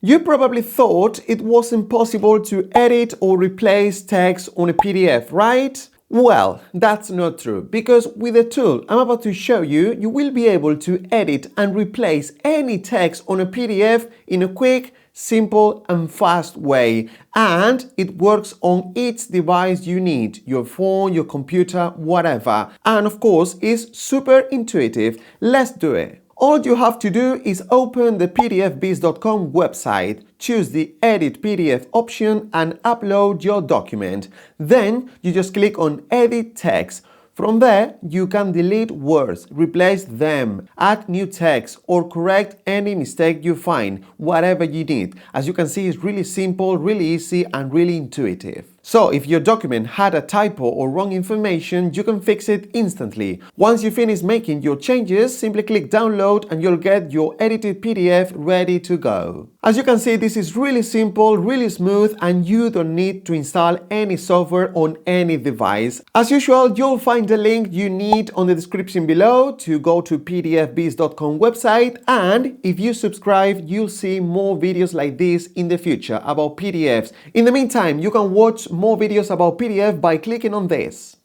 You probably thought it wasn't possible to edit or replace text on a PDF, right? Well, that's not true, because with the tool I'm about to show you, you will be able to edit and replace any text on a PDF in a quick, simple and fast way, and it works on each device you need, your phone, your computer, whatever. And of course, it's super intuitive. Let's do it. All you have to do is open the pdfbiz.com website, choose the Edit PDF option and upload your document. Then you just click on Edit Text. From there, you can delete words, replace them, add new text, or correct any mistake you find, whatever you need. As you can see, it's really simple, really easy, and really intuitive. So if your document had a typo or wrong information, you can fix it instantly. Once you finish making your changes, simply click download and you'll get your edited PDF ready to go. As you can see, this is really simple, really smooth, and you don't need to install any software on any device. As usual, you'll find the link you need on the description below to go to pdfbiz.com website, and if you subscribe, you'll see more videos like this in the future about PDFs. In the meantime, you can watch more videos about PDF by clicking on this.